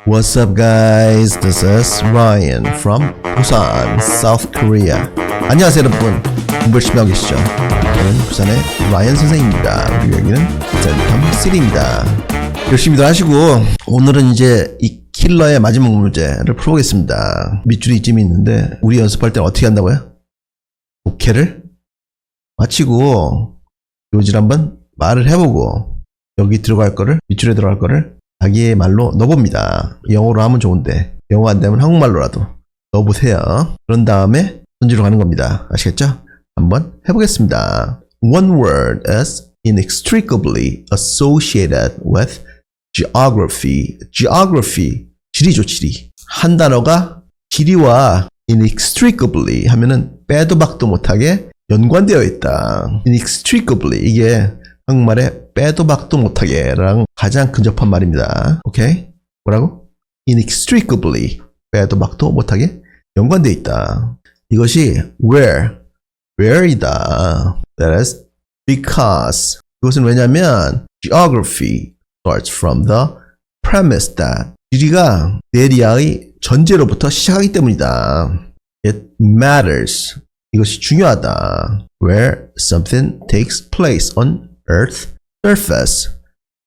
What's up guys? This is Ryan from Busan, South Korea. 안녕하세요 여러분. 공부 열심히 하고 계시죠? 저는 부산의 라이언 선생입니다. 그리고 여기는 센텀 시리입니다. 열심히들 하시고 오늘은 이제 이 킬러의 마지막 문제를 풀어보겠습니다. 밑줄이 이쯤이 있는데 우리 연습할 때 어떻게 한다고요? 독해를 마치고 요질 한번 말을 해보고 여기 들어갈 거를 밑줄에 들어갈 거를 자기의 말로 넣어봅니다. 영어로 하면 좋은데 영어 안 되면 한국말로라도 넣어보세요. 그런 다음에 손지로 가는 겁니다. 아시겠죠? 한번 해보겠습니다. One word is inextricably associated with geography. Geography, 지리죠, 지리. 한 단어가 지리와 inextricably 하면은 빼도 박도 못하게 연관되어 있다. inextricably, 이게 한국말에 빼도 박도 못하게랑 가장 근접한 말입니다. 오케이? 뭐라고? inextricably, 빼도 박도 못하게 연관되어 있다. 이것이 where이다. That is because. 이것은 왜냐면 geography starts from the premise that 지리가 대리아의 전제로부터 시작하기 때문이다. It matters. 이것이 중요하다. Where something takes place on Earth surface.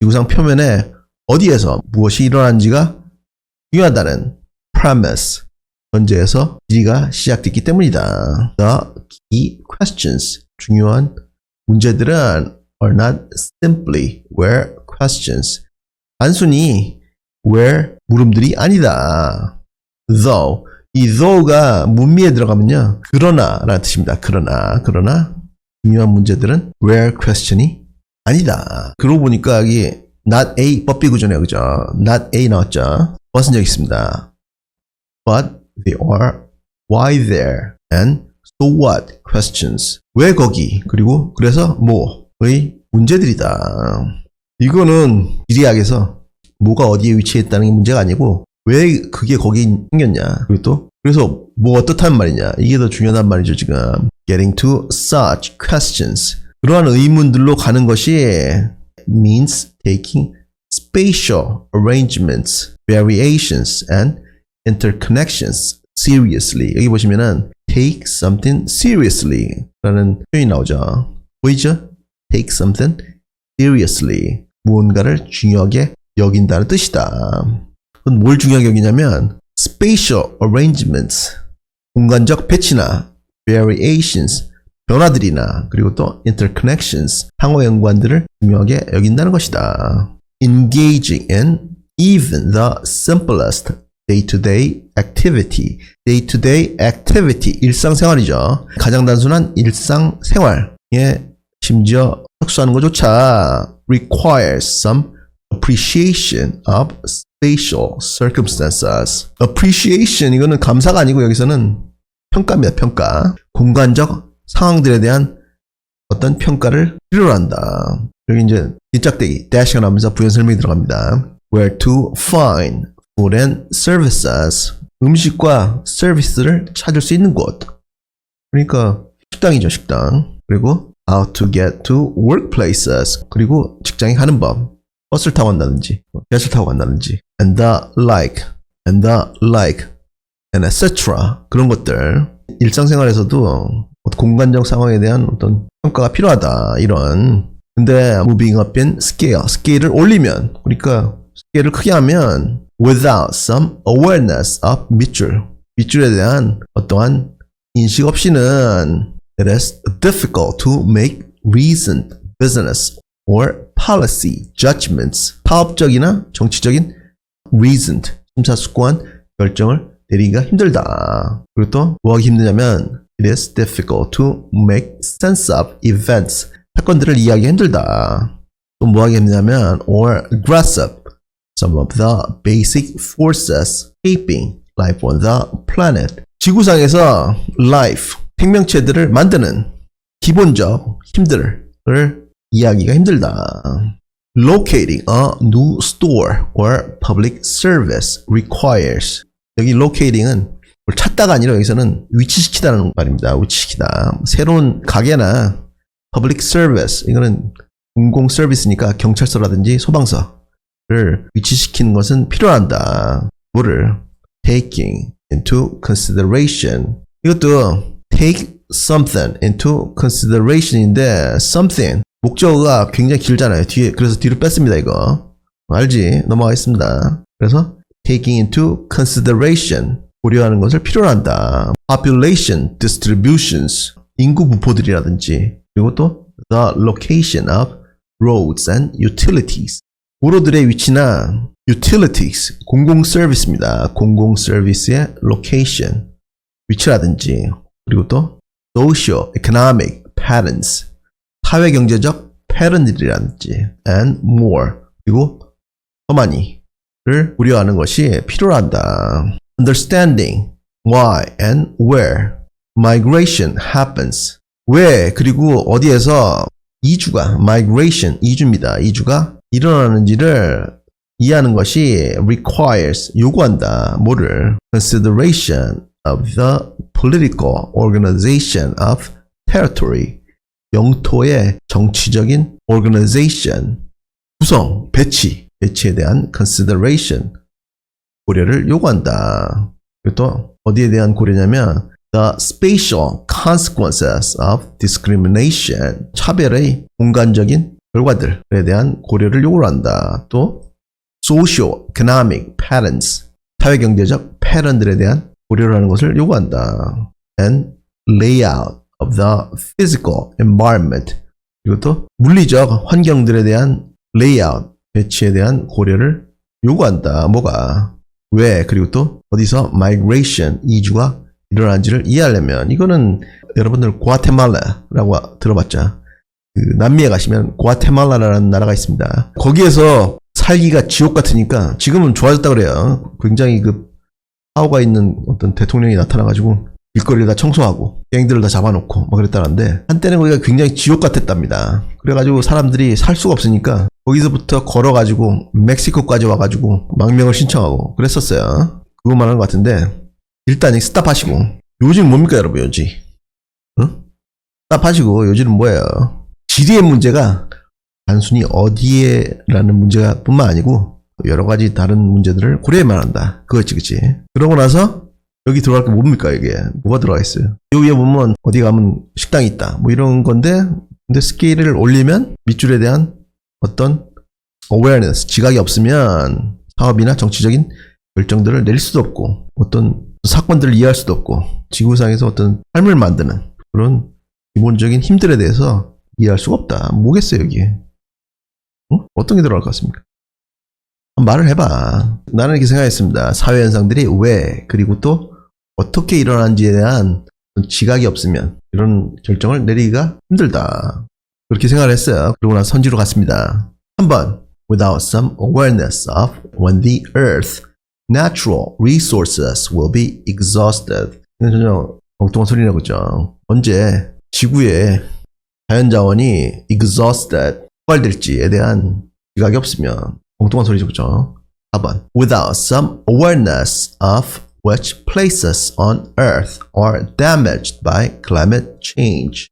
지구상 표면에 어디에서 무엇이 일어난지가 중요하다는 premise. 전제에서 지리가 시작됐기 때문이다. The key questions. 중요한 문제들은 are not simply where questions. 단순히 where 물음들이 아니다. Though. 이 though가 문미에 들어가면요. 그러나 라는 뜻입니다. 그러나 중요한 문제들은 where question이 아니다. 그러고 보니까 여기 not A 법비 구조네요. 그죠? not A 나왔죠? 벗은 적 있습니다. But they are why there and so what questions. 왜 거기 그리고 그래서 뭐의 문제들이다. 이거는 지리학에서 뭐가 어디에 위치했다는 게 문제가 아니고 왜 그게 거기 생겼냐. 그리고 또 그래서 뭐 어떻단 말이냐. 이게 더 중요하단 말이죠. 지금 getting to such questions. 그러한 의문들로 가는 것이 means taking spatial arrangements, variations and interconnections seriously. 여기 보시면은 take something seriously 라는 표현이 나오죠. 보이죠? take something seriously. 무언가를 중요하게 여긴다는 뜻이다. 그건 뭘 중요하게 여기냐면 spatial arrangements, 공간적 배치나 variations, 변화들이나 그리고 또 interconnections, 상호 연관들을 중요하게 여긴다는 것이다. engaging in even the simplest day-to-day activity. day-to-day activity, 일상생활이죠. 가장 단순한 일상생활에 심지어 척수하는 것조차 requires some appreciation of spatial circumstances. appreciation, 이거는 감사가 아니고 여기서는 평가입니다. 평가. 공간적 상황들에 대한 어떤 평가를 필요로 한다. 여기 이제 뒷짝대기 dash가 나오면서 부연 설명이 들어갑니다. Where to find food and services. 음식과 서비스를 찾을 수 있는 곳. 그러니까 식당이죠, 식당. 그리고 how to get to workplaces. 그리고 직장에 가는 법. 버스를 타고 간다든지, 지하철 타고 간다든지, and the like, and etc. 그런 것들. 일상생활에서도 공간적 상황에 대한 어떤 평가가 필요하다. 이런. 근데 moving up in scale, 스케일을 올리면, 그러니까 스케일을 크게 하면 without some awareness of 밑줄에 대한 어떠한 인식 없이는 it is difficult to make reasoned business or policy judgments. 파업적이나 정치적인 reasoned, 심사숙고한 결정을 내리기가 힘들다. 그리고 또 뭐하기 힘드냐면 it is difficult to make sense of events. 사건들을 이해하기 힘들다. 또 뭐하기 힘드냐면 or grasp some of the basic forces shaping life on the planet. 지구상에서 life, 생명체들을 만드는 기본적 힘들을 이해하기가 힘들다. Locating a new store or public service requires. 여기 locating은 뭘 찾다가 아니라 여기서는 위치시키다는 말입니다. 위치시키다. 새로운 가게나 public service, 이거는 공공 서비스니까 경찰서라든지 소방서, 위치시키는 것은 필요한다. 뭐를? taking into consideration. 이것도 take something into consideration인데 something 목적어가 굉장히 길잖아요. 뒤에 그래서 뒤로 뺐습니다. 이거 알지? 넘어가겠습니다. 그래서 taking into consideration 고려하는 것을 필요로 한다. population distributions 인구 분포들이라든지 그리고 또 the location of roads and utilities 도로들의 위치나 utilities 공공 서비스입니다. 공공 서비스의 location 위치라든지 그리고 또 social economic patterns 사회 경제적 패턴들이라든지 and more 그리고 더 많이를 고려하는 것이 필요하다. understanding why and where migration happens 왜 그리고 어디에서 이주가 migration 이주입니다. 이주가 일어나는지를 이해하는 것이 requires 요구한다. 뭐를? consideration of the political organization of territory 영토의 정치적인 organization 구성, 배치에 대한 consideration 고려를 요구한다. 그리고 또 어디에 대한 고려냐면 the spatial consequences of discrimination 차별의 공간적인 결과들에 대한 고려를 요구한다. 또 social economic patterns 사회경제적 패턴들에 대한 고려를 하는 것을 요구한다. and layout of the physical environment 그리고 또 물리적 환경들에 대한 layout 배치에 대한 고려를 요구한다. 뭐가? 왜? 그리고 또 어디서 migration 이주가 일어난지를 이해하려면 이거는 여러분들 과테말라라고 들어봤죠. 그 남미에 가시면 과테말라라는 나라가 있습니다. 거기에서 살기가 지옥 같으니까 지금은 좋아졌다 그래요. 굉장히 그 파워가 있는 어떤 대통령이 나타나가지고 길거리를 다 청소하고 갱들을 다 잡아놓고 막 그랬다는데 한때는 거기가 굉장히 지옥 같았답니다. 그래가지고 사람들이 살 수가 없으니까 거기서부터 걸어가지고 멕시코까지 와가지고 망명을 신청하고 그랬었어요. 그것만 하는 것 같은데 일단 스탑하시고 요즘 뭡니까 여러분 요즘? 응? 스탑하시고 요즘은 뭐예요? 지리의 문제가 단순히 어디에라는 문제가 뿐만 아니고 여러 가지 다른 문제들을 고려해만 한다. 그거지 그치? 그러고 나서 여기 들어갈 게 뭡니까 이게? 뭐가 들어가 있어요? 여기에 보면 어디 가면 식당이 있다. 뭐 이런 건데 근데 스케일을 올리면 밑줄에 대한 어떤 awareness, 지각이 없으면 사업이나 정치적인 결정들을 내릴 수도 없고 어떤 사건들을 이해할 수도 없고 지구상에서 어떤 삶을 만드는 그런 기본적인 힘들에 대해서 이해할 수가 없다. 뭐겠어요 여기에? 응? 어떤 게 들어갈 것 같습니까? 말을 해봐. 나는 이렇게 생각했습니다. 사회현상들이 왜 그리고 또 어떻게 일어난지에 대한 지각이 없으면 이런 결정을 내리기가 힘들다. 그렇게 생각을 했어요. 그러고 나서 선지로 갔습니다. 한번 without some awareness of when the earth natural resources will be exhausted. 이건 전혀 엉뚱한 소리라고 그죠. 언제 지구의 자연자원이 exhausted 폭발될지에 대한 지각이 없으면 엉뚱한 소리죠 그죠. 4번 without some awareness of which places on earth are damaged by climate change.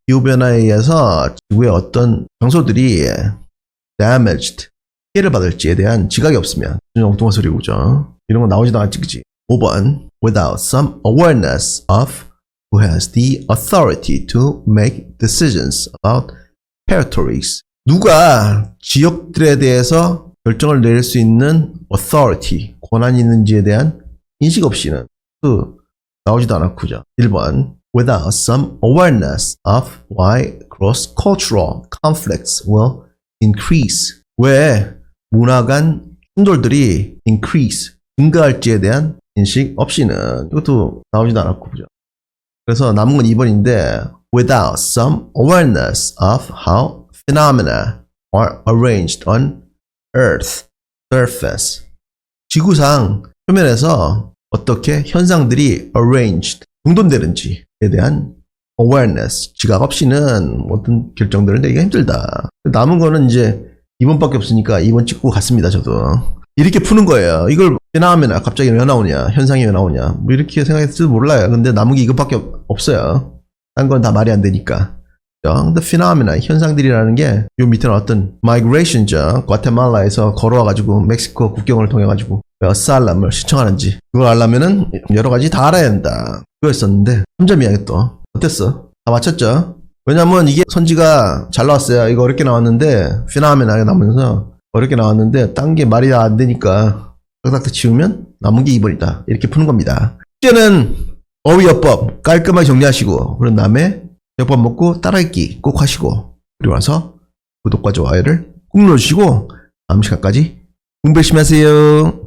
기후변화에 의해서 지구의 어떤 장소들이 damaged, 피해를 받을지에 대한 지각이 없으면 엉뚱한 소리고 그죠. 이런 거 나오지도 않지 그치. 5번 without some awareness of who has the authority to make decisions about territories. 누가 지역들에 대해서 결정을 내릴 수 있는 authority, 권한이 있는지에 대한 인식 없이는 나오지도 않았고요. 1번 without some awareness of why cross-cultural conflicts will increase. 왜 문화 간 충돌들이 increase, 증가할지에 대한 인식 없이는 이것도 나오지도 않았고 그죠. 그래서 남은 건 2번인데 without some awareness of how phenomena are arranged on Earth surface. 지구상 표면에서 어떻게 현상들이 arranged, 정돈되는지에 대한 awareness, 지각 없이는 어떤 결정들을 내기가 힘들다. 남은 거는 이제 2번밖에 없으니까 2번 찍고 갔습니다, 저도. 이렇게 푸는 거예요. 이걸 phenomena, 갑자기 왜 나오냐, 현상이 왜 나오냐, 뭐 이렇게 생각했을지도 몰라요. 근데 남은 게 이것밖에 없어요. 딴 건 다 말이 안 되니까. The phenomena, 현상들이라는 게 요 밑에는 어떤 migration죠. 과테말라에서 걸어와가지고 멕시코 국경을 통해가지고 어살람을 신청하는지 그걸 알려면은 여러 가지 다 알아야 된다. 그거였었는데 3점이야 또. 어땠어? 다 맞췄죠? 왜냐면 이게 선지가 잘 나왔어요. 이거 어렵게 나왔는데 phenomena 나오면서 어렵게 나왔는데 딴 게 말이 다 안 되니까 딱딱 지우면 남은 게 2번이다. 이렇게 푸는 겁니다. 숙제는 어휘어법 깔끔하게 정리하시고 그런 다음에 몇번 먹고 따라읽기 꼭 하시고 그리고 와서 구독과 좋아요를 꾹 눌러주시고 다음 시간까지 공부 열심히 하세요.